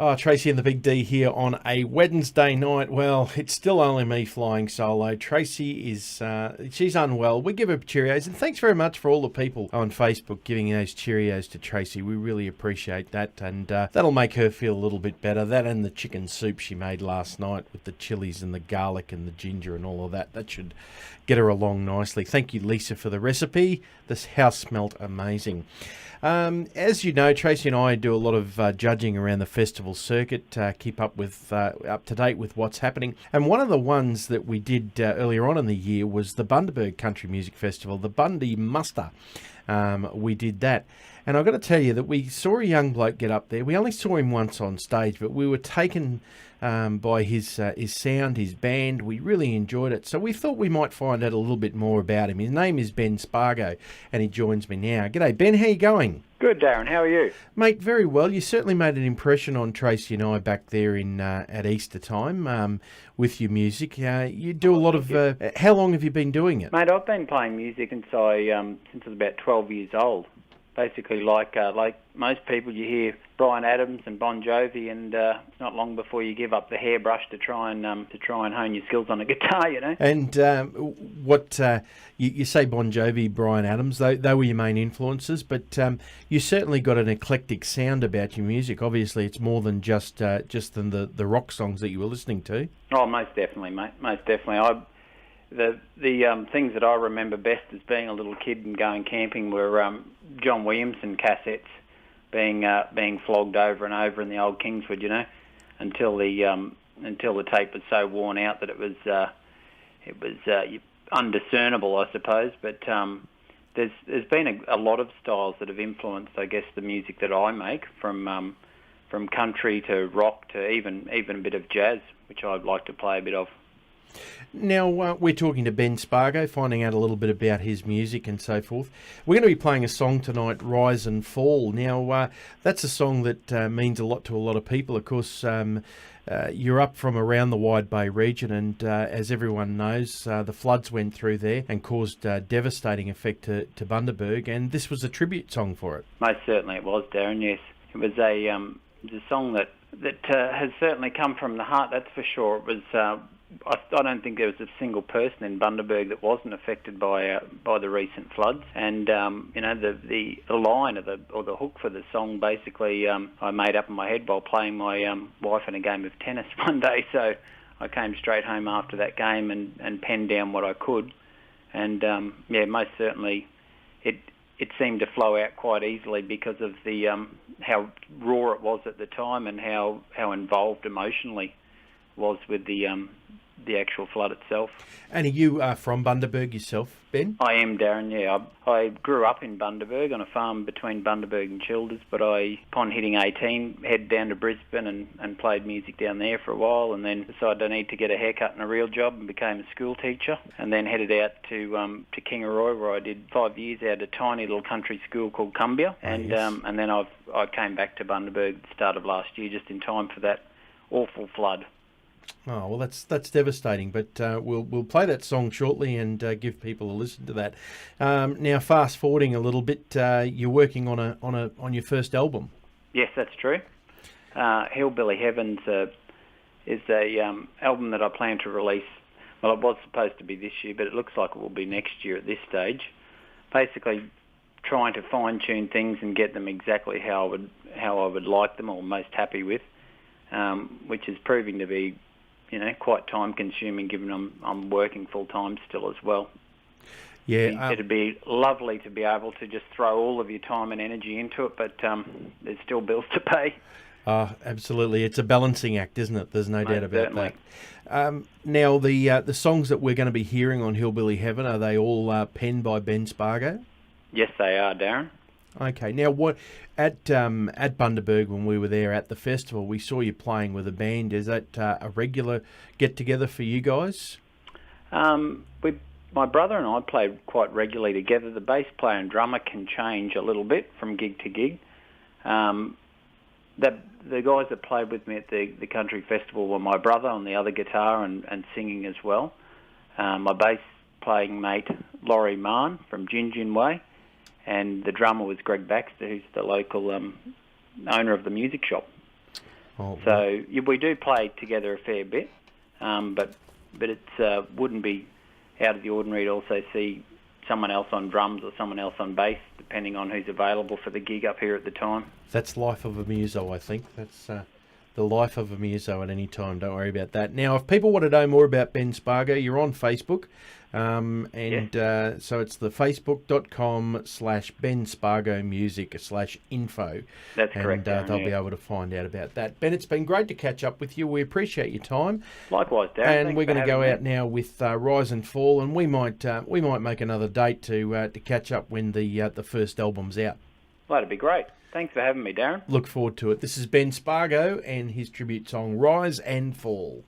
Oh, Tracy and the Big D here on a Wednesday night. Well, it's still only me flying solo. Tracy is, she's unwell. We give her Cheerios, and thanks very much for all the people on Facebook giving those Cheerios to Tracy. We really appreciate that, and that'll make her feel a little bit better. That and the chicken soup she made last night with the chilies and the garlic and the ginger and all of that. That should get her along nicely. Thank you, Lisa, for the recipe. This house smelt amazing. As you know, Tracy and I do a lot of judging around the festival circuit, keep up to date with what's happening. And one of the ones that we did earlier on in the year was the Bundaberg Country Music Festival, the Bundy Muster. We did that. And I've got to tell you that we saw a young bloke get up there. We only saw him once on stage, but we were taken by his sound, his band. We really enjoyed it. So we thought we might find out a little bit more about him. His name is Ben Spargo, and he joins me now. G'day, Ben. How you going? Good, Darren. How are you? Mate, very well. You certainly made an impression on Tracy and I back there at Easter time with your music. You do a lot of... how long have you been doing it? Mate, I've been playing music since I was about 12 years old. Basically, like most people, you hear Bryan Adams and Bon Jovi, and it's not long before you give up the hairbrush to try and hone your skills on a guitar, you know. And you say Bon Jovi, Bryan Adams, they were your main influences, but you certainly got an eclectic sound about your music. Obviously, it's more than just the rock songs that you were listening to. Oh, most definitely, mate. Most definitely. The things that I remember best as being a little kid and going camping were John Williamson cassettes being flogged over and over in the old Kingswood, you know, until the tape was so worn out that it was undiscernible, I suppose. But there's been a lot of styles that have influenced, I guess, the music that I make, from country to rock to even a bit of jazz, which I'd like to play a bit of. Now, we're talking to Ben Spargo, finding out a little bit about his music and so forth. We're going to be playing a song tonight, Rise and Fall. Now, that's a song that means a lot to a lot of people. Of course, you're up from around the Wide Bay region, and as everyone knows, the floods went through there and caused devastating effect to Bundaberg, and this was a tribute song for it. Most certainly it was, Darren, yes. It was a song that has certainly come from the heart, that's for sure. It was... I don't think there was a single person in Bundaberg that wasn't affected by the recent floods. And you know, the line or the hook for the song, basically, I made up in my head while playing my wife in a game of tennis one day. So I came straight home after that game and penned down what I could. And yeah, most certainly, it seemed to flow out quite easily because of the how raw it was at the time and how involved emotionally was with the actual flood itself. And are you from Bundaberg yourself, Ben? I am, Darren, yeah. I grew up in Bundaberg on a farm between Bundaberg and Childers, but upon hitting 18, headed down to Brisbane and played music down there for a while, and then decided I need to get a haircut and a real job and became a school teacher, and then headed out to Kingaroy, where I did 5 years out at a tiny little country school called Cumbia, and then I came back to Bundaberg at the start of last year, just in time for that awful flood. Oh, well, that's devastating, but we'll play that song shortly and give people a listen to that. Now, fast forwarding a little bit, you're working on your first album. Yes, that's true. Hillbilly Heavens is a album that I plan to release. Well, it was supposed to be this year, but it looks like it will be next year at this stage. Basically, trying to fine tune things and get them exactly how I would like them or most happy with, which is proving to be, you know, quite time consuming, given I'm working full time still as well. Yeah, it'd be lovely to be able to just throw all of your time and energy into it, but there's still bills to pay. Absolutely, it's a balancing act, isn't it? There's no doubt about that. Now, the songs that we're going to be hearing on Hillbilly Heaven, are they all penned by Ben Spargo? Yes, they are, Darren. Okay. Now, what at Bundaberg, when we were there at the festival, we saw you playing with a band. Is that a regular get together for you guys? My brother and I play quite regularly together. The bass player and drummer can change a little bit from gig to gig. The guys that played with me at the country festival were my brother on the other guitar and singing as well. My bass playing mate Laurie Marn from Gin Gin Way. And the drummer was Greg Baxter, who's the local owner of the music shop. Oh, So we do play together a fair bit, but it wouldn't be out of the ordinary to also see someone else on drums or someone else on bass, depending on who's available for the gig up here at the time. That's life of a muso, I think. That's the life of a muso at any time. Don't worry about that. Now, if people want to know more about Ben Spargo, you're on Facebook. So it's the facebook.com/Ben Spargo music/info. That's correct. And Darren, they'll be able to find out about that. Ben, it's been great to catch up with you. We appreciate your time. Likewise, Darren. And we're going to go out now with Rise and Fall, and we might make another date to catch up when the first album's out. Well, that'd be great. Thanks for having me, Darren. Look forward to it. This is Ben Spargo and his tribute song Rise and Fall.